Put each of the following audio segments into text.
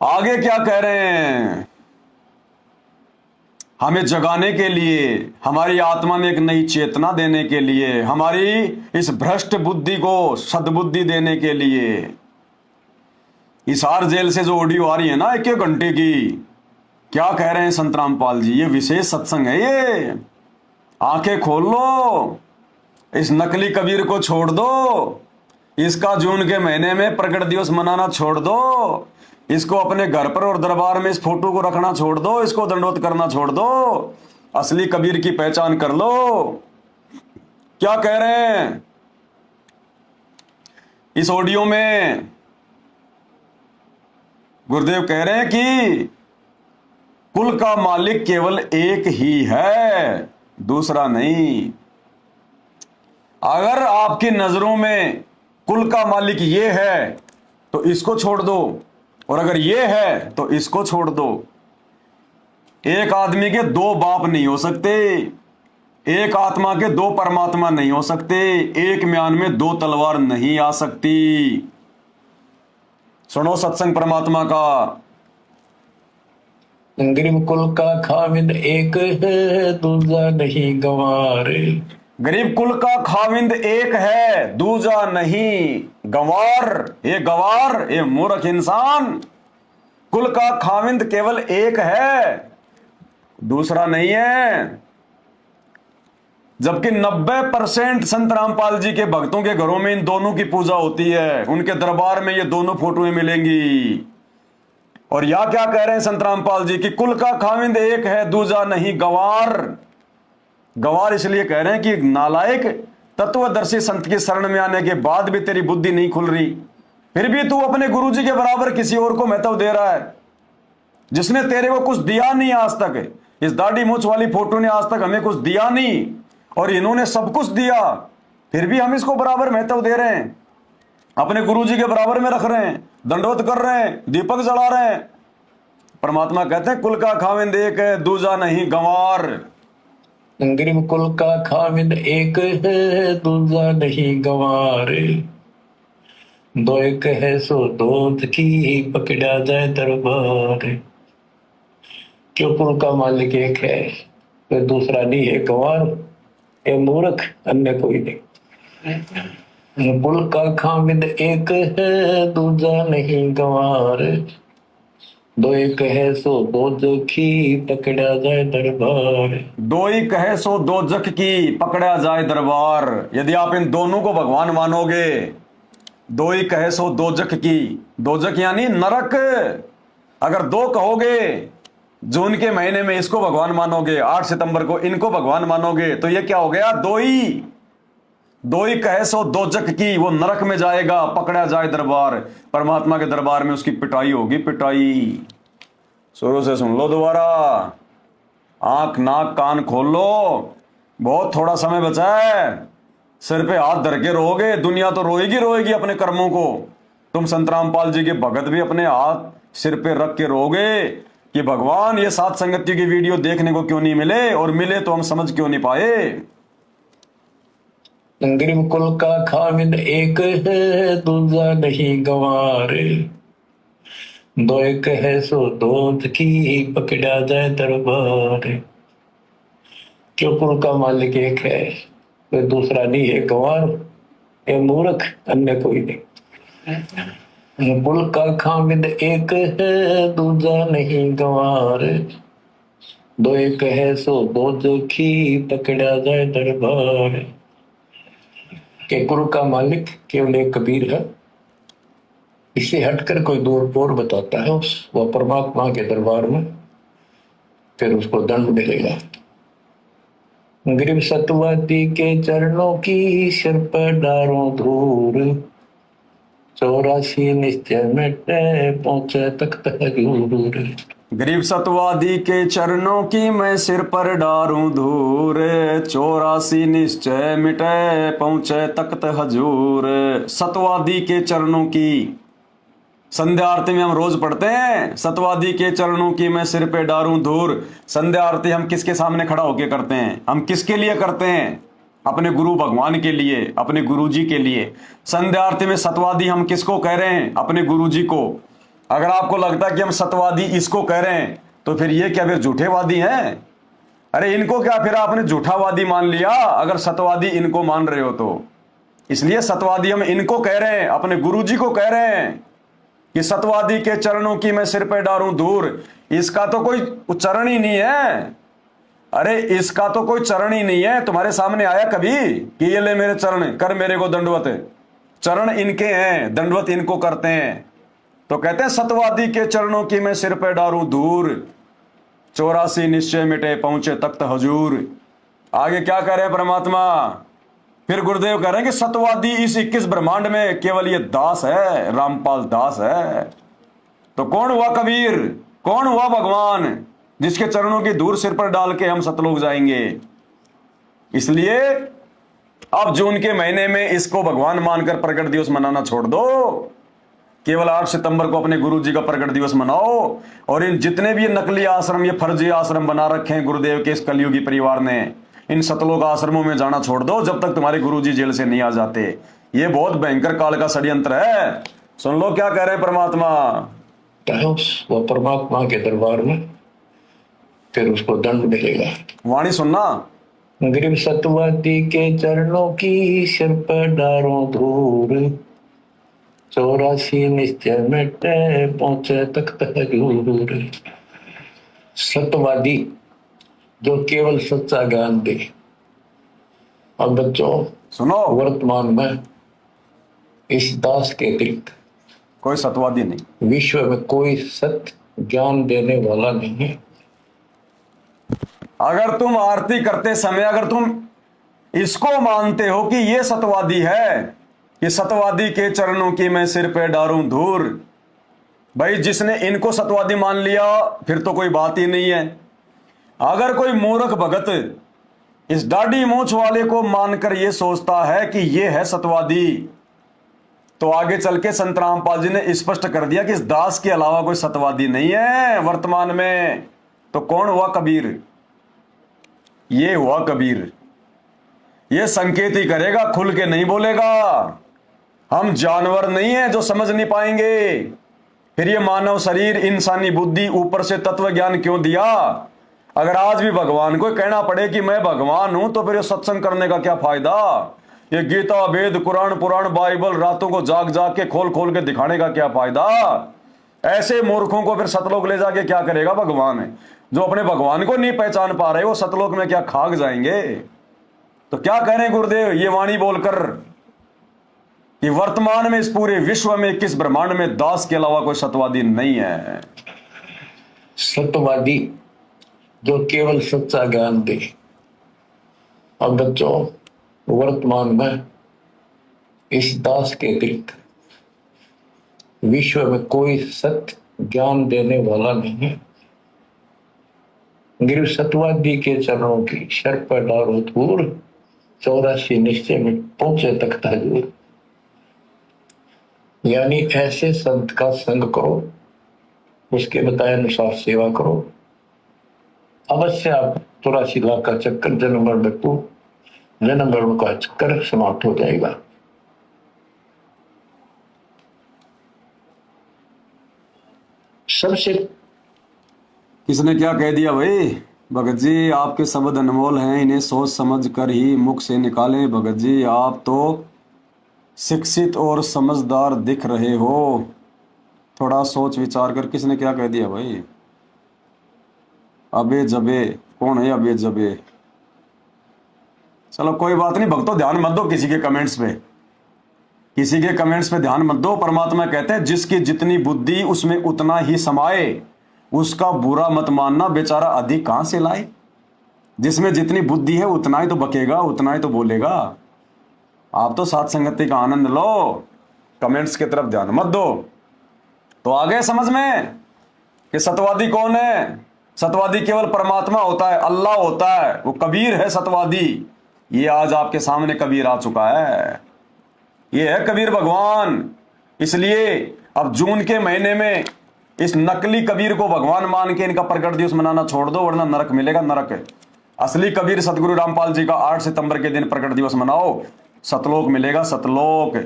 आगे क्या कह रहे हैं? हमें जगाने के लिए, हमारी आत्मा में एक नई चेतना देने के लिए, हमारी इस भ्रष्ट बुद्धि को सद्बुद्धि देने के लिए। हिसार जेल से जो ऑडियो आ रही है ना 1-1 घंटे की, क्या कह रहे हैं संत रामपाल जी? ये विशेष सत्संग है ये। आंखें खोल लो, इस नकली कबीर को छोड़ दो, इसका जून के महीने में प्रकट दिवस मनाना छोड़ दो, इसको अपने घर पर और दरबार में इस फोटो को रखना छोड़ दो, इसको दंडवत करना छोड़ दो, असली कबीर की पहचान कर लो। क्या कह रहे हैं इस ऑडियो में? गुरुदेव कह रहे हैं कि कुल का मालिक केवल एक ही है, दूसरा नहीं। अगर आपकी नजरों में कुल का मालिक ये है तो इसको छोड़ दो, और अगर ये है तो इसको छोड़ दो। एक आदमी के 2 बाप नहीं हो सकते, एक आत्मा के 2 परमात्मा नहीं हो सकते, एक म्यान में 2 तलवार नहीं आ सकती। सुनो सत्संग परमात्मा का। गरीब कुल का खाविंद एक है, दूजा नहीं गंवार। गरीब कुल का खाविंद एक है, दूजा नहीं गंवार। ये गंवार, ये मूर्ख इंसान, कुल का खाविंद केवल एक है, दूसरा नहीं है। जबकि 90% संत रामपाल जी के भक्तों के घरों में इन दोनों की पूजा होती है, उनके दरबार में ये दोनों फोटोएं मिलेंगी। और या क्या कह रहे हैं संत रामपाल जी कि कुल का खाविंद एक है, दूजा नहीं गंवार। गंवार इसलिए कह रहे हैं कि नालायक तत्वदर्शी संत की शरण में आने के बाद भी तेरी बुद्धि नहीं खुल रही, फिर भी तू अपने गुरु जी के बराबर किसी और को महत्व दे रहा है, जिसने तेरे को कुछ दिया नहीं आज तक। इस दाढ़ी मूछ वाली फोटो ने आज तक हमें कुछ दिया नहीं, और इन्होंने सब कुछ दिया, फिर भी हम इसको बराबर महत्व दे रहे हैं, अपने गुरु जी के बराबर में रख रहे हैं, दंडवत कर रहे हैं, दीपक जला रहे हैं। परमात्मा कहते हैं कुल का खाविंद एक है, दूजा नहीं गंवार। गरीब कुल का खाविंद एक है, दूजा नहीं गंवार। दो एक है सो दो की, पकड़ा जाए दरबार। क्यों कुल का मालिक एक है तो दूसरा नहीं है गंवार। ये मूर्ख, अन्य कोई नहीं। कुल का खाविंद एक है, दूजा नहीं गंवार। दो एक है सो दो जखी, पकड़ा जाए दरबार। दो ही कहे सो दो जख की, पकड़ा जाए दरबार। यदि आप इन दोनों को भगवान मानोगे, दो ही कहे सो दो जख की, दो जख यानी नरक। अगर 2 कहोगे, जून के महीने में इसको भगवान मानोगे, 8 सितंबर को इनको भगवान मानोगे, तो ये क्या हो गया? दो ही कहे सो दो जख की, वो नरक में जाएगा, पकड़ा जाए दरबार। परमात्मा के दरबार में उसकी पिटाई होगी, पिटाई। शुरू से सुन लो दोबारा, आंख नाक कान खोल लो, बहुत थोड़ा समय बचा है। सिर पे हाथ धर के रोओगे, दुनिया तो रोएगी रोएगी अपने कर्मों को। तुम संत रामपाल जी के भगत भी अपने हाथ सिर पे रख के रोओगे कि भगवान ये सात संगति की वीडियो देखने को क्यों नहीं मिले, और मिले तो हम समझ क्यों नहीं पाए। गरीब कुल का खाविंद एक है, दूजा नहीं गंवार। दो एक है सो दो की, पकड़ा जाए दरबार। क्यों कुल का मालिक एक है तो दूसरा नहीं है गंवार। ये मूर्ख, अन्य कोई नहीं। कुल का खाविंद एक है, दूजा नहीं गंवार। दो एक है सो दो जखी, पकड़ा जाए दरबार। के कुल का मालिक केवल एक कबीर है, इसे हटकर कोई दूर और बताता है वो परमात्मा के दरबार में, फिर उसको दंड मिलेगा। गरीब सतवादी के चरणों की, सिर पर डारों धूर। 84 निश्चय मिटे, पहुंचे तख्त हजूर। गरीब सतवादी के चरणों की, मैं सिर पर डारूं धूर। 84 निश्चय मिटे, पहुंचे तख्त हजूर। सतवादी के चरणों की, संध्या आरती में हम रोज पढ़ते हैं, सतवादी के चरणों की मैं सिर पे डारूं धूर। संध्या आरती हम किसके सामने खड़ा होकर करते हैं? हम किसके लिए करते हैं? अपने गुरु भगवान के लिए, अपने गुरु जी के लिए। संध्या आरती में सतवादी हम किसको कह रहे हैं? अपने गुरु जी को। अगर आपको लगता है कि हम सत्यवादी इसको कह रहे हैं तो फिर ये क्या फिर झूठेवादी हैं? अरे इनको क्या फिर आपने झूठावादी मान लिया अगर सत्यवादी इनको मान रहे हो तो। इसलिए सत्यवादी हम इनको कह रहे हैं, अपने गुरुजी को कह रहे हैं कि सत्यवादी के चरणों की मैं सिर पे डालूं धूर। इसका तो कोई चरण ही नहीं है। अरे इसका तो कोई चरण ही नहीं है। तुम्हारे सामने आया कभी कि ये ले मेरे चरण, कर मेरे को दंडवत? चरण इनके हैं, दंडवत इनको करते हैं। तो कहते हैं सत्यवादी के चरणों की मैं सिर पे डालूं धूर, 84 निश्चय मिटे पहुंचे तख्त हजूर। आगे क्या कह रहे हैं परमात्मा? फिर गुरुदेव कह रहे हैं कि सत्यवादी इस 21 ब्रह्मांड में केवल ये दास है, रामपाल दास है। तो कौन हुआ कबीर, कौन हुआ भगवान जिसके चरणों की धूल सिर पर डाल के हम सतलोक जाएंगे? इसलिए अब जून के महीने में इसको भगवान मानकर प्रकट दिवस मनाना छोड़ दो। केवल 8 सितंबर को अपने गुरु जी का प्रकट दिवस मनाओ। और इन जितने भी नकली आश्रम, ये फर्जी आश्रम बना रखे हैं गुरुदेव के इस कलयुगी परिवार ने, इन सतलोक आश्रमों में जाना छोड़ दो जब तक तुम्हारे गुरुजी जेल से नहीं आ जाते। ये बहुत भयंकर काल का षड्यंत्र है। सुन लो क्या कह रहे हैं परमात्मा। वो परमात्मा के दरबार में फिर उसको दंड मिलेगा। वाणी सुनना। गरीब सत्यवादी के चरणों की सिर पर डारो धूर, 84 निश्चय मिटे पहुंचे तख्त हजूर। सत्यवादी जो केवल सच्चा ज्ञान दे। अब बच्चों सुनो, वर्तमान में इस दास के अतिरिक्त कोई सत्यवादी नहीं, विश्व में कोई सत्य ज्ञान देने वाला नहीं है। अगर तुम आरती करते समय अगर तुम इसको मानते हो कि ये सत्यवादी है, कि सत्यवादी के चरणों की मैं सिर पे डालूं धूर, भाई जिसने इनको सत्यवादी मान लिया फिर तो कोई बात ही नहीं है। अगर कोई मूर्ख भगत इस दाढ़ी मूंछ वाले को मानकर यह सोचता है कि यह है सत्यवादी, तो आगे चल के संत रामपाल जी ने स्पष्ट कर दिया कि इस दास के अलावा कोई सत्यवादी नहीं है वर्तमान में। तो कौन हुआ कबीर? ये हुआ कबीर। ये संकेत ही करेगा, खुल के नहीं बोलेगा। हम जानवर नहीं है जो समझ नहीं पाएंगे। फिर ये मानव शरीर, इंसानी बुद्धि, ऊपर से तत्व ज्ञान क्यों दिया? अगर आज भी भगवान को कहना पड़े कि मैं भगवान हूं तो फिर ये सत्संग करने का क्या फायदा? ये गीता, वेद, कुरान, पुराण, बाइबल रातों को जाग जाग के खोल खोल के दिखाने का क्या फायदा? ऐसे मूर्खों को फिर सतलोक ले जाके क्या करेगा भगवान? जो अपने भगवान को नहीं पहचान पा रहे वो सतलोक में क्या खाक जाएंगे? तो क्या कह रहे हैं गुरुदेव ये वाणी बोलकर कि वर्तमान में इस पूरे विश्व में 21 ब्रह्मांड में दास के अलावा कोई सत्यवादी नहीं है। सत्यवादी जो केवल सच्चा ज्ञान दे। अब बच्चों वर्तमान में इस दास के अतिरिक्त विश्व में कोई सत्य ज्ञान देने वाला नहीं है। गिर सत्यवादी के चरणों की शर पर डालो धूल, 84 निश्चय में पहुंचे तख्त हजूर। यानी ऐसे संत का संग करो, उसके बताए अनुसार सेवा करो। अवश्य आप 84 लाख का चक्कर, जन्म मरण का चक्कर समाप्त हो जाएगा। सबसे किसने क्या कह दिया भाई? भगत जी आपके शब्द अनमोल हैं, इन्हें सोच समझ कर ही मुख से निकालें। भगत जी आप तो शिक्षित और समझदार दिख रहे हो, थोड़ा सोच विचार कर। किसने क्या कह दिया भाई? अबे जबे कौन है अबे जबे? चलो कोई बात नहीं भक्तों, ध्यान मत दो किसी के कमेंट्स पे, किसी के कमेंट्स पे ध्यान मत दो। परमात्मा कहते हैं जिसकी जितनी बुद्धि उसमें उतना ही समाये, उसका बुरा मत मानना, बेचारा अधिक कहां से लाए। जिसमें जितनी बुद्धि है उतना ही तो बकेगा, उतना ही तो बोलेगा। आप तो साथ संगति का आनंद लो, कमेंट्स की तरफ ध्यान मत दो। तो आ गए समझ में कि सत्यवादी कौन है? सत्यवादी केवल परमात्मा होता है, अल्लाह होता है, वो कबीर है सत्यवादी। ये आज आपके सामने कबीर आ चुका है, ये है कबीर भगवान। इसलिए अब जून के महीने में इस नकली कबीर को भगवान मान के इनका प्रकट दिवस मनाना छोड़ दो, वरना नरक मिलेगा, नरक। असली कबीर सतगुरु रामपाल जी का 8 सितंबर के दिन प्रकट दिवस मनाओ, सतलोक मिलेगा, सतलोक।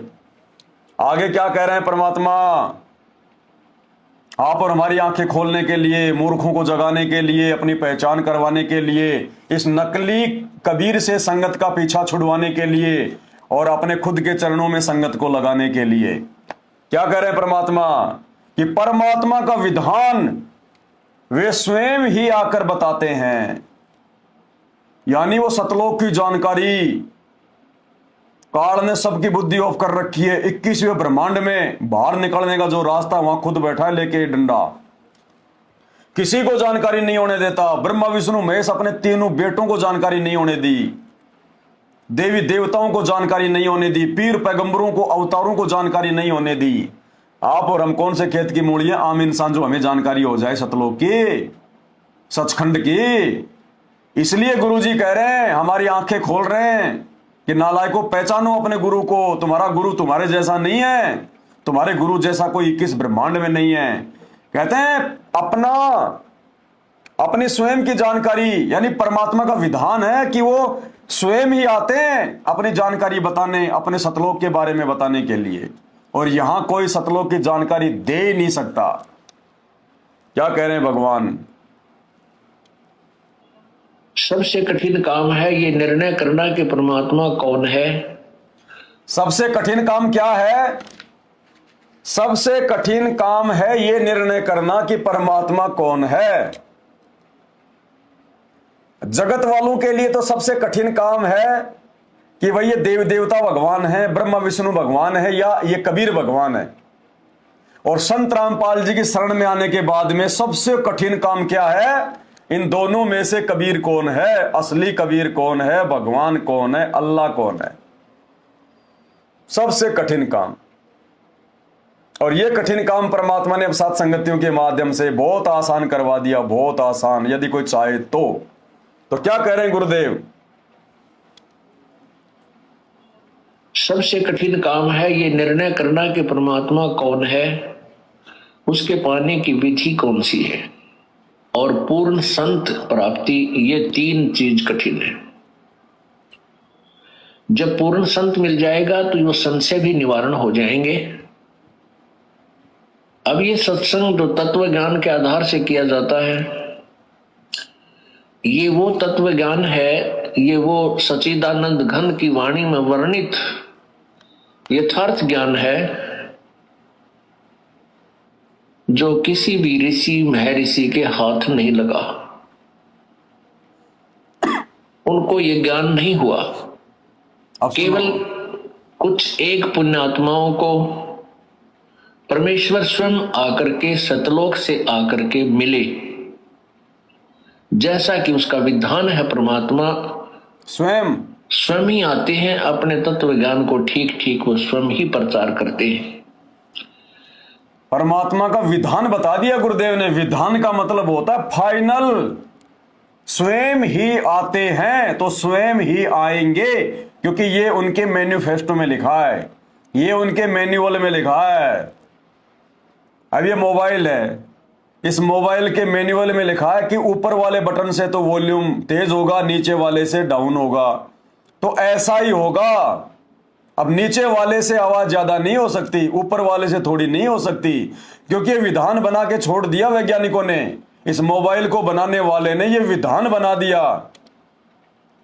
आगे क्या कह रहे हैं परमात्मा? आप और हमारी आंखें खोलने के लिए, मूर्खों को जगाने के लिए, अपनी पहचान करवाने के लिए, इस नकली कबीर से संगत का पीछा छुड़वाने के लिए और अपने खुद के चरणों में संगत को लगाने के लिए। क्या कह रहे हैं परमात्मा कि परमात्मा का विधान वे स्वयं ही आकर बताते हैं, यानी वो सतलोक की जानकारी काल ने सबकी बुद्धि ऑफ कर रखी है। 21वें ब्रह्मांड में बाहर निकलने का जो रास्ता वहां खुद बैठा है लेके डंडा, किसी को जानकारी नहीं होने देता। ब्रह्मा विष्णु महेश अपने तीनों बेटों को जानकारी नहीं होने दी, देवी देवताओं को जानकारी नहीं होने दी, पीर पैगंबरों को, अवतारों को जानकारी नहीं होने दी। आप और हम कौन से खेत की मूली है? आम इंसान जो हमें जानकारी हो जाए सतलोक की, सचखंड की। इसलिए गुरुजी कह रहे हैं, हमारी आंखें खोल रहे हैं कि नालायकों पहचानो अपने गुरु को। तुम्हारा गुरु तुम्हारे जैसा नहीं है, तुम्हारे गुरु जैसा कोई 21 ब्रह्मांड में नहीं है। कहते हैं अपनी स्वयं की जानकारी, यानी परमात्मा का विधान है कि वो स्वयं ही आते हैं अपनी जानकारी बताने, अपने सतलोक के बारे में बताने के लिए। और यहां कोई सतलोक की जानकारी दे ही नहीं सकता। क्या कह रहे हैं भगवान? सबसे कठिन काम है ये निर्णय करना कि परमात्मा कौन है। सबसे कठिन काम क्या है? सबसे कठिन काम है ये निर्णय करना कि परमात्मा कौन है। जगत वालों के लिए तो सबसे कठिन काम है कि भाई ये देव देवता भगवान है, ब्रह्मा विष्णु भगवान है, या ये कबीर भगवान है। और संत रामपाल जी की शरण में आने के बाद में सबसे कठिन काम क्या है? इन दोनों में से कबीर कौन है, असली कबीर कौन है, भगवान कौन है, अल्लाह कौन है। सबसे कठिन काम। और यह कठिन काम परमात्मा ने अब सात संगतियों के माध्यम से बहुत आसान करवा दिया, बहुत आसान, यदि कोई चाहे तो क्या कह रहे हैं गुरुदेव? सबसे कठिन काम है ये निर्णय करना कि परमात्मा कौन है, उसके पाने की विधि कौन सी है, और पूर्ण संत प्राप्ति। ये तीन चीज कठिन है। जब पूर्ण संत मिल जाएगा तो वो संशय भी निवारण हो जाएंगे। अब ये सत्संग जो तत्व ज्ञान के आधार से किया जाता है, ये वो तत्व ज्ञान है, ये वो सच्चिदानंद घन की वाणी में वर्णित यथार्थ ज्ञान है जो किसी भी ऋषि महर्षि के हाथ नहीं लगा। उनको ये ज्ञान नहीं हुआ। केवल कुछ एक पुण्यात्माओं को परमेश्वर स्वयं आकर के सतलोक से आकर के मिले, जैसा कि उसका विधान है। परमात्मा स्वयं ही आते हैं, अपने तत्व ज्ञान को ठीक ठीक वो स्वयं ही प्रचार करते हैं। परमात्मा का विधान बता दिया गुरुदेव ने। विधान का मतलब होता है फाइनल। स्वयं ही आते हैं तो स्वयं ही आएंगे, क्योंकि ये उनके मैनिफेस्टो में लिखा है, ये उनके मैन्युअल में लिखा है। अब ये मोबाइल है, इस मोबाइल के मैन्युअल में लिखा है कि ऊपर वाले बटन से तो वॉल्यूम तेज होगा, नीचे वाले से डाउन होगा। तो ऐसा ही होगा। अब नीचे वाले से आवाज ज्यादा नहीं हो सकती, ऊपर वाले से थोड़ी नहीं हो सकती, क्योंकि ये विधान बना के छोड़ दिया वैज्ञानिकों ने। इस मोबाइल को बनाने वाले ने ये विधान बना दिया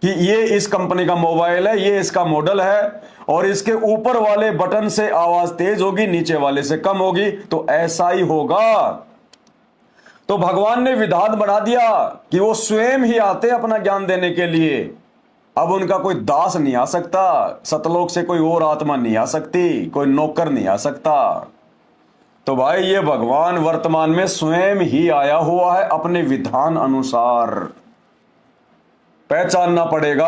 कि ये इस कंपनी का मोबाइल है, ये इसका मॉडल है, और इसके ऊपर वाले बटन से आवाज तेज होगी, नीचे वाले से कम होगी। तो ऐसा ही होगा। तो भगवान ने विधान बना दिया कि वो स्वयं ही आते अपना ज्ञान देने के लिए। अब उनका कोई दास नहीं आ सकता, सतलोक से कोई और आत्मा नहीं आ सकती, कोई नौकर नहीं आ सकता। तो भाई ये भगवान वर्तमान में स्वयं ही आया हुआ है अपने विधान अनुसार। पहचानना पड़ेगा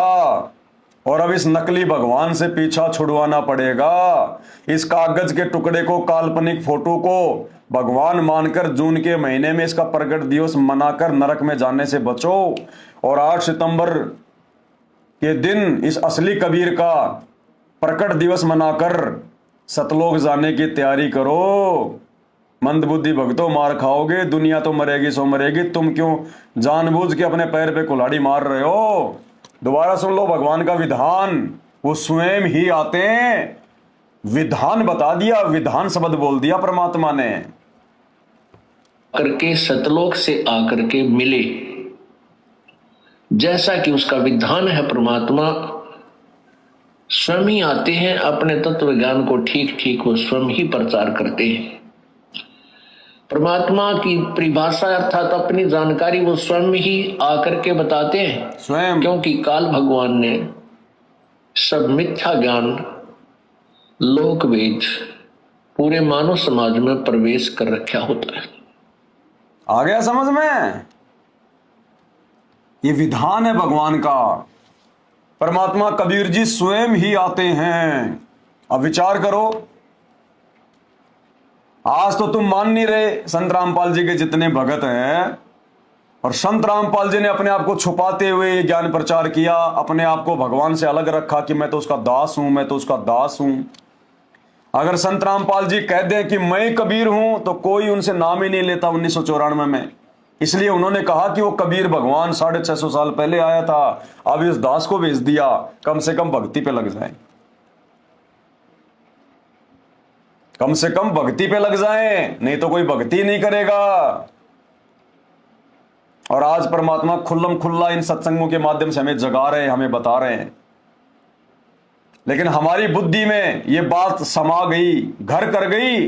और अब इस नकली भगवान से पीछा छुड़वाना पड़ेगा। इस कागज के टुकड़े को, काल्पनिक फोटो को भगवान मानकर जून के महीने में इसका प्रकट दिवस मनाकर नरक में जाने से बचो। और 8 सितंबर के दिन इस असली कबीर का प्रकट दिवस मनाकर सतलोक जाने की तैयारी करो। मंदबुद्धि भक्तों, मार खाओगे। दुनिया तो मरेगी सो मरेगी, तुम क्यों जानबूझ के अपने पैर पे कुल्हाड़ी मार रहे हो? दोबारा सुन लो भगवान का विधान। वो स्वयं ही आते हैं। विधान बता दिया, विधान शब्द बोल दिया परमात्मा ने। करके सतलोक से आकर के मिले, जैसा कि उसका विधान है। परमात्मा स्वयं ही आते हैं, अपने तत्व ज्ञान को ठीक ठीक वो स्वयं ही प्रचार करते हैं। परमात्मा की परिभाषा अर्थात अपनी जानकारी वो स्वयं ही आकर के बताते हैं स्वयं, क्योंकि काल भगवान ने सब मिथ्या ज्ञान लोक वेद पूरे मानव समाज में प्रवेश कर रखा होता है। आ गया समझ में? ये विधान है भगवान का। परमात्मा कबीर जी स्वयं ही आते हैं। अब विचार करो, आज तो तुम मान नहीं रहे संत रामपाल जी के जितने भगत हैं, और संत रामपाल जी ने अपने आप को छुपाते हुए ज्ञान प्रचार किया, अपने आप को भगवान से अलग रखा कि मैं तो उसका दास हूं, मैं तो उसका दास हूं। अगर संत रामपाल जी कह दें कि मैं कबीर हूं तो कोई उनसे नाम ही नहीं लेता 1994 में। इसलिए उन्होंने कहा कि वो कबीर भगवान 650 साल पहले आया था, अब इस दास को भेज दिया, कम से कम भक्ति पे लग जाए, कम से कम भक्ति पे लग जाए, नहीं तो कोई भक्ति नहीं करेगा। और आज परमात्मा खुल्लम खुल्ला इन सत्संगों के माध्यम से हमें जगा रहे हैं, हमें बता रहे हैं। लेकिन हमारी बुद्धि में ये बात समा गई, घर कर गई,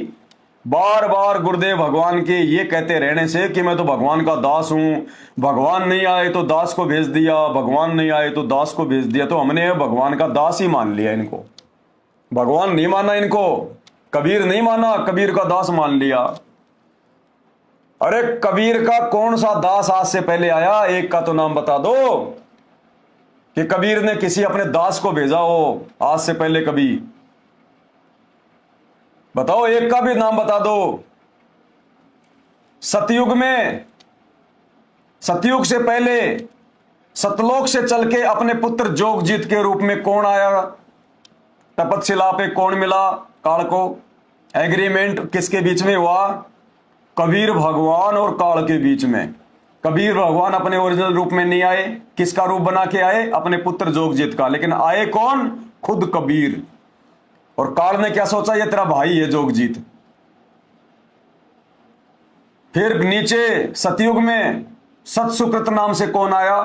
बार बार गुरुदेव भगवान के ये कहते रहने से कि मैं तो भगवान का दास हूं, भगवान नहीं आए तो दास को भेज दिया, भगवान नहीं आए तो दास को भेज दिया। तो हमने भगवान का दास ही मान लिया इनको, भगवान नहीं माना इनको, कबीर नहीं माना, कबीर का दास मान लिया। अरे कबीर का कौन सा दास आज से पहले आया? एक का तो नाम बता दो कि कबीर ने किसी अपने दास को भेजा हो आज से पहले कभी, बताओ, एक का भी नाम बता दो। सतयुग में, सतयुग से पहले सतलोक से चल के अपने पुत्र जोगजीत के रूप में कौन आया? तपतशिला पे कौन मिला काल को? एग्रीमेंट किसके बीच में हुआ? कबीर भगवान और काल के बीच में। कबीर भगवान अपने ओरिजिनल रूप में नहीं आए, किसका रूप बना के आए? अपने पुत्र जोगजीत का। लेकिन आए कौन? खुद कबीर। और काल ने क्या सोचा? ये तेरा भाई है जोगजीत। फिर नीचे सतयुग में सतसुकृत नाम से कौन आया?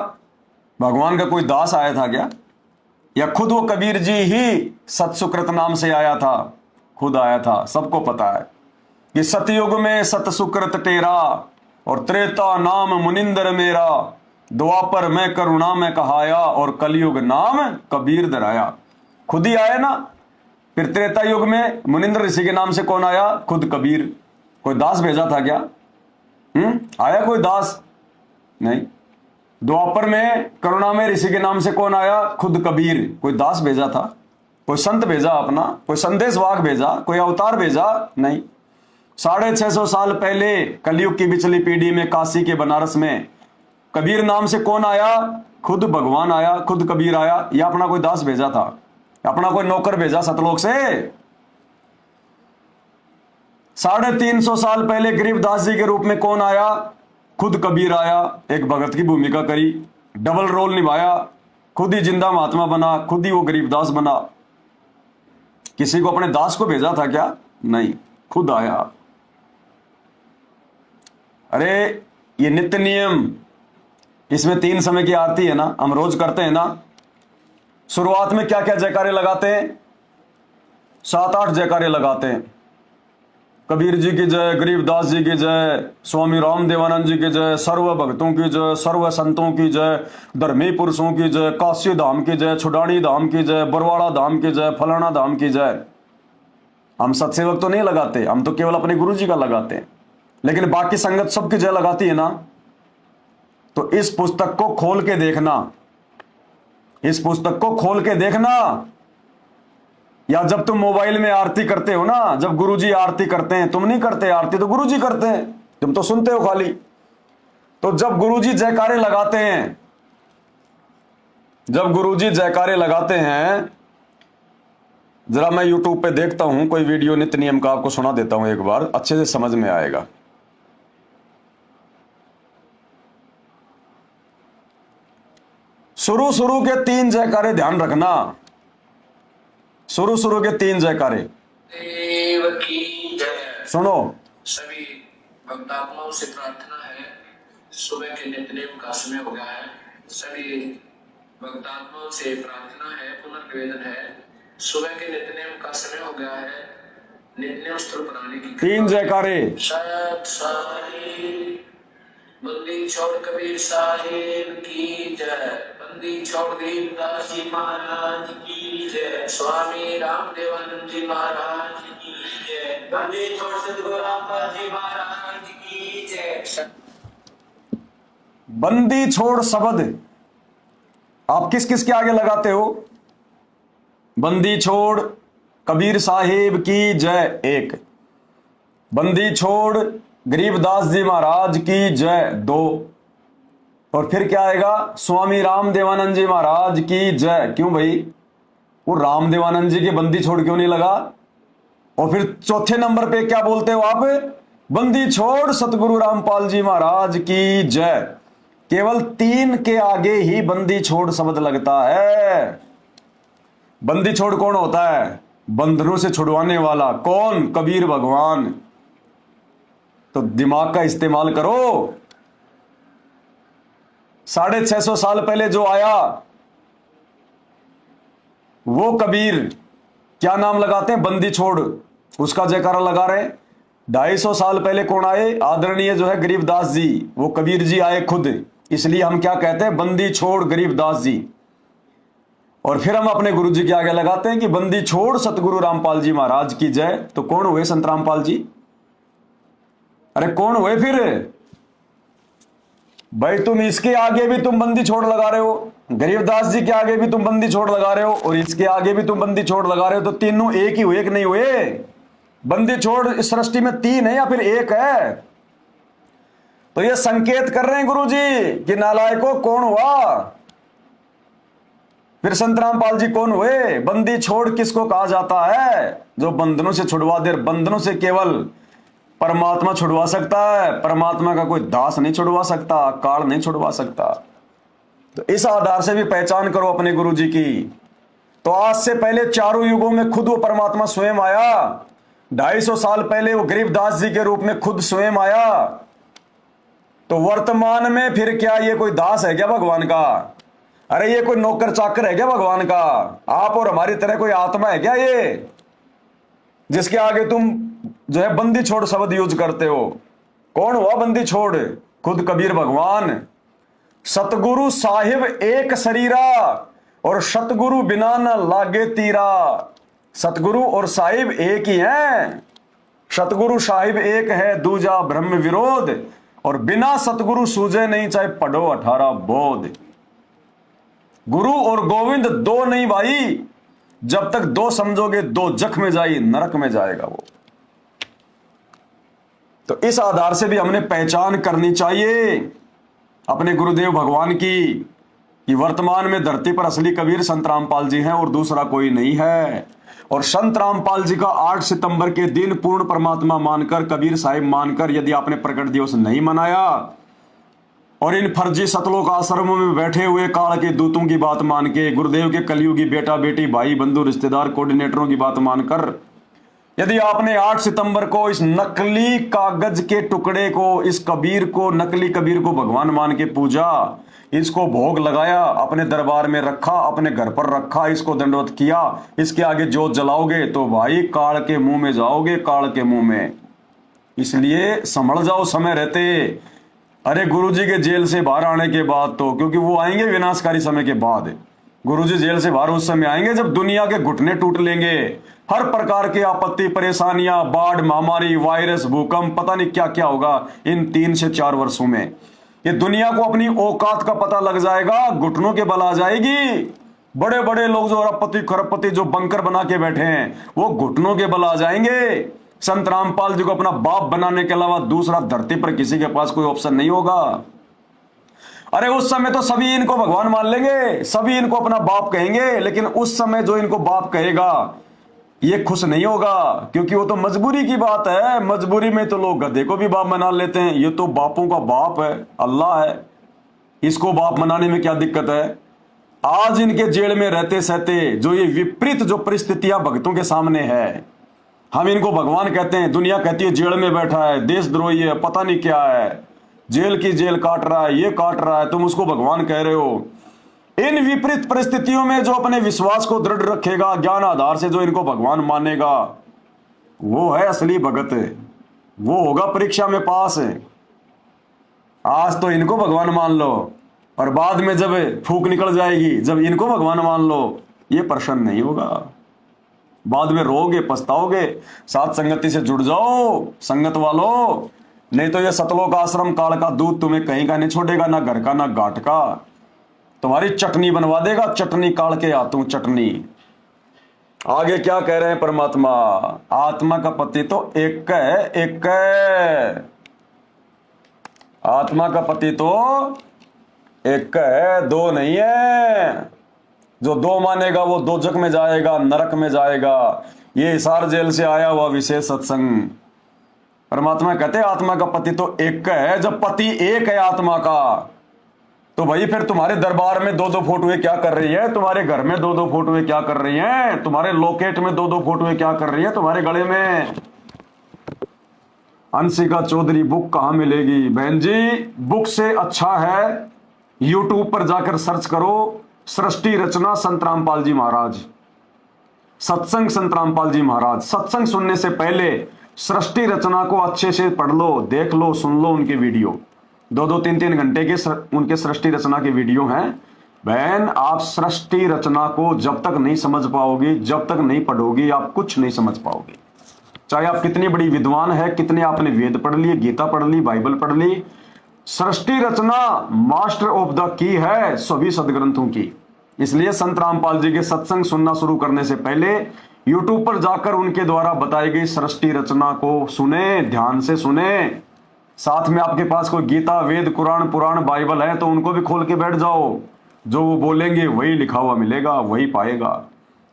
भगवान का कोई दास आया था क्या? या खुद वो कबीर जी ही सतसुकृत नाम से आया था? खुद आया था। सबको पता है कि सतयुग में सतसुकृत तेरा और त्रेता नाम मुनिंदर मेरा, द्वापर में करुणा में कहाया और कलयुग नाम कबीर धराया। खुद ही आया ना। फिर त्रेता युग में मुनिंदर ऋषि के नाम से कौन आया? खुद कबीर। कोई दास भेजा था क्या? आया कोई दास? नहीं। द्वापर में करुणा में ऋषि के नाम से कौन आया? खुद कबीर। कोई दास भेजा था? कोई संत भेजा अपना? कोई संदेश वाहक भेजा? कोई अवतार भेजा? नहीं। 650 साल पहले कलयुग की पिछली पीढ़ी में काशी के बनारस में कबीर नाम से कौन आया? खुद भगवान आया, खुद कबीर आया। या अपना कोई दास भेजा था? अपना कोई नौकर भेजा सतलोक से? 350 साल पहले गरीबदास जी के रूप में कौन आया? खुद कबीर आया। एक भगत की भूमिका करी, डबल रोल निभाया, खुद ही जिंदा महात्मा बना, खुद ही वो गरीबदास बना। किसी को अपने दास को भेजा था क्या? नहीं, खुद आया। अरे ये नित्य नियम, इसमें 3 समय की आरती है ना, हम रोज करते हैं ना। शुरुआत में क्या क्या जयकारे लगाते हैं? 7-8 जयकारे लगाते हैं। कबीर जी की जय, गरीबदास जी की जय, स्वामी राम देवानंद जी की जय, सर्व भक्तों की जय, सर्व संतों की जय, धर्मी पुरुषों की जय, काशी धाम की जय, छुडानी धाम की जय, बरवाड़ा धाम की जय, फलाना धाम की जय। हम सत्सेवक तो नहीं लगाते, हम तो केवल अपने गुरु जी का लगाते हैं। लेकिन बाकी संगत सबकी जय लगाती है ना। तो इस पुस्तक को खोल के देखना, इस पुस्तक को खोल के देखना। या जब तुम मोबाइल में आरती करते हो ना, जब गुरुजी आरती करते हैं, तुम नहीं करते आरती, तो गुरुजी करते हैं, तुम तो सुनते हो खाली। तो जब गुरुजी जयकारे लगाते हैं, जब गुरुजी जयकारे लगाते हैं, जरा मैं यूट्यूब पे देखता हूं कोई वीडियो नित्य नियम का, आपको सुना देता हूं एक बार, अच्छे से समझ में आएगा। शुरू के 3 जयकारे ध्यान रखना, शुरू के 3 जयकारे सुनो। सभी भक्तात्माओं से प्रार्थना है, सुबह के नित्यनेम का समय हो गया है। सभी भक्तात्माओं से प्रार्थना है, पुनर्निवेदन है, सुबह के नित्यनेम का समय हो गया है। नित्यनेम स्त्र बनाने की 3 जयकारे। सत साहिब बंदी छोड़ कबीर साहिब की जय, बंदी छोड़ गरीबदास जी महाराज की जय, स्वामी रामदेवानंद जी महाराज की जय, बंदी छोड़ सतगुरु रामपाल जी महाराज की जय। बंदी छोड़ शब्द आप किस किस के आगे लगाते हो? बंदी छोड़ कबीर साहिब की जय 1, बंदी छोड़ गरीबदास जी महाराज की जय 2, और फिर क्या आएगा? स्वामी रामदेवानंद जी महाराज की जय। क्यों भाई, वो रामदेवानंद जी की बंदी छोड़ क्यों नहीं लगा? और फिर चौथे नंबर पे क्या बोलते हो आप? बंदी छोड़ सतगुरु रामपाल जी महाराज की जय। केवल 3 के आगे ही बंदी छोड़ शब्द लगता है। बंदी छोड़ कौन होता है? बंधनों से छुड़वाने वाला। कौन? कबीर भगवान। तो दिमाग का इस्तेमाल करो। 650 साल पहले जो आया वो कबीर, क्या नाम लगाते हैं? बंदी छोड़, उसका जयकारा लगा रहे हैं। 250 साल पहले कौन आए? आदरणीय जो है गरीबदास जी, वो कबीर जी आए खुद, इसलिए हम क्या कहते हैं? बंदी छोड़ गरीबदास जी। और फिर हम अपने गुरु जी के आगे लगाते हैं कि बंदी छोड़ सतगुरु रामपाल जी महाराज की जय। तो कौन हुए संत रामपाल जी? अरे कौन हुए फिर भाई? तुम इसके आगे भी तुम बंदी छोड़ लगा रहे हो, गरीबदास जी के आगे भी तुम बंदी छोड़ लगा रहे हो, और इसके आगे भी तुम बंदी छोड़ लगा रहे हो। तो तीनों एक ही हुए कि नहीं हुए? बंदी छोड़ इस सृष्टि में 3 है या फिर 1 है? तो ये संकेत कर रहे हैं गुरु जी कि नालायकों कौन हुआ? फिर संत रामपाल जी कौन हुए? बंदी छोड़ किसको कहा जाता है? जो बंधनों से छुड़वा दे। बंधनों से केवल परमात्मा छुड़वा सकता है, परमात्मा का कोई दास नहीं छुड़वा सकता, काल नहीं छुड़वा सकता। तो इस आधार से भी पहचान करो अपने गुरु जी की। तो आज से पहले चारों युगों में खुद वो परमात्मा स्वयं आया। 250 साल पहले वो गरीबदास जी के रूप में खुद स्वयं आया। तो वर्तमान में फिर क्या ये कोई दास है क्या भगवान का? अरे ये कोई नौकर चाकर है क्या भगवान का? आप और हमारी तरह कोई आत्मा है क्या ये, जिसके आगे तुम जो है बंदी छोड़ शब्द यूज करते हो? कौन हुआ बंदी छोड़? खुद कबीर भगवान। सतगुरु साहिब एक शरीरा, और सतगुरु बिना न लागे तीरा। सतगुरु और साहिब एक ही हैं। सतगुरु साहिब एक है, दूजा ब्रह्म विरोध, और बिना सतगुरु सूझे नहीं, चाहे पढ़ो 18 बोध। गुरु और गोविंद 2 नहीं भाई, जब तक 2 समझोगे 2 जख में जाई, नरक में जाएगा वो। तो इस आधार से भी हमने पहचान करनी चाहिए अपने गुरुदेव भगवान की कि वर्तमान में धरती पर असली कबीर संत रामपाल जी हैं और दूसरा कोई नहीं है। और संत रामपाल जी का 8 सितंबर के दिन पूर्ण परमात्मा मानकर, कबीर साहिब मानकर यदि आपने प्रकट दिवस नहीं मनाया और इन फर्जी सतलोक आश्रमों में बैठे हुए काल के दूतों की बात मान के, गुरुदेव के कलयुगी बेटा बेटी भाई बंधु रिश्तेदार कोऑर्डिनेटरों की बात मानकर यदि आपने 8 सितंबर को इस नकली कागज के टुकड़े को, इस कबीर को, नकली कबीर को भगवान मान के पूजा, इसको भोग लगाया, अपने दरबार में रखा, अपने घर पर रखा, इसको दंडवत किया, इसके आगे जोत जलाओगे तो भाई काल के मुंह में जाओगे, काल के मुंह में। इसलिए संभल जाओ समय रहते। अरे गुरुजी के जेल से बाहर आने के बाद तो, क्योंकि वो आएंगे विनाशकारी समय के बाद। गुरुजी जेल से बाहर उस समय आएंगे जब दुनिया के घुटने टूट लेंगे, हर प्रकार की आपत्ति परेशानियां, बाढ़, महामारी, वायरस, भूकंप, पता नहीं क्या क्या होगा इन 3 से 4 वर्षों में। ये दुनिया को अपनी औकात का पता लग जाएगा, घुटनों के बल आ जाएगी। बड़े बड़े लोग जो अरबपति खरबपति जो बंकर बना के बैठे हैं वो घुटनों के बल आ जाएंगे। संत रामपाल जी को अपना बाप बनाने के अलावा दूसरा धरती पर किसी के पास कोई ऑप्शन नहीं होगा। अरे उस समय तो सभी इनको भगवान मान लेंगे, सभी इनको अपना बाप कहेंगे, लेकिन उस समय जो इनको बाप कहेगा ये खुश नहीं होगा, क्योंकि वो तो मजबूरी की बात है। मजबूरी में तो लोग गधे को भी बाप बना लेते हैं। ये तो बापों का बाप है, अल्लाह है, इसको बाप बनाने में क्या दिक्कत है? आज इनके जेल में रहते सहते जो ये विपरीत जो परिस्थितियां भक्तों के सामने है, हम इनको भगवान कहते हैं, दुनिया कहती है जेल में बैठा है, देशद्रोही है, पता नहीं क्या है, जेल की जेल काट रहा है, ये काट रहा है, तुम उसको भगवान कह रहे हो। इन विपरीत परिस्थितियों में जो अपने विश्वास को दृढ़ रखेगा, ज्ञान आधार से जो इनको भगवान मानेगा, वो है असली भगत, वो होगा परीक्षा में पास। आज तो इनको भगवान मान लो और बाद में जब फूक निकल जाएगी, जब इनको भगवान मान लो, ये प्रसन्न नहीं होगा, बाद में रोगे, पछताओगे। साथ संगति से जुड़ जाओ संगत वालों, नहीं तो ये सतलोक आश्रम काल का दूध तुम्हें कहीं का नहीं छोड़ेगा, ना घर का ना घाट का, तुम्हारी चटनी बनवा देगा, चटनी काल के हाथों चटनी। आगे क्या कह रहे हैं परमात्मा, आत्मा का पति तो एक है, एक है, आत्मा का पति तो एक है, दो नहीं है। जो दो मानेगा वो दोजक में जाएगा, नरक में जाएगा। ये हिसार जेल से आया हुआ विशेष सत्संग। परमात्मा कहते हैं आत्मा का पति तो एक है। जब पति एक है आत्मा का, तो भाई फिर तुम्हारे दरबार में दो दो फोटोएं क्या कर रही है, तुम्हारे घर में दो दो फोटोएं क्या कर रही हैं, तुम्हारे लोकेट में दो दो फोटोएं क्या कर रही है, तुम्हारे गले में। अंशिका चौधरी बुक कहां मिलेगी? बहन जी, बुक से अच्छा है यूट्यूब पर जाकर सर्च करो, सृष्टि रचना संत रामपाल जी महाराज, सत्संग संत रामपाल जी महाराज। सत्संग सुनने से पहले सृष्टि रचना को अच्छे से पढ़ लो, देख लो, सुन लो उनके वीडियो। 2-2, 3-3 घंटे के उनके सृष्टि रचना के वीडियो हैं। बहन, आप सृष्टि रचना को जब तक नहीं समझ पाओगी, जब तक नहीं पढ़ोगी, आप कुछ नहीं समझ पाओगे। चाहे आप कितनी बड़ी विद्वान है, कितने आपने वेद पढ़ लिए, गीता पढ़ ली, बाइबल पढ़ ली, सृष्टि रचना मास्टर ऑफ द की है सभी सदग्रंथों की। इसलिए संत रामपाल जी के सत्संग सुनना शुरू करने से पहले यूट्यूब पर जाकर उनके द्वारा बताई गई सृष्टि रचना को सुने, ध्यान से सुने। साथ में आपके पास कोई गीता, वेद, कुरान, पुराण, बाइबल है तो उनको भी खोल के बैठ जाओ। जो वो बोलेंगे वही लिखा हुआ मिलेगा, वही पाएगा।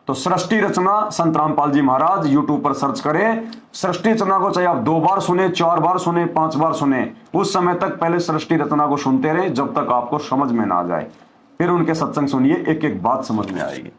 तो सृष्टि रचना संत रामपाल जी महाराज यूट्यूब पर सर्च करें। सृष्टि रचना को चाहे आप 2 बार सुने, 4 बार सुने, 5 बार सुने, उस समय तक पहले सृष्टि रचना को सुनते रहे जब तक आपको समझ में ना आ जाए। फिर उनके सत्संग सुनिए, एक एक बात समझ में आएगी।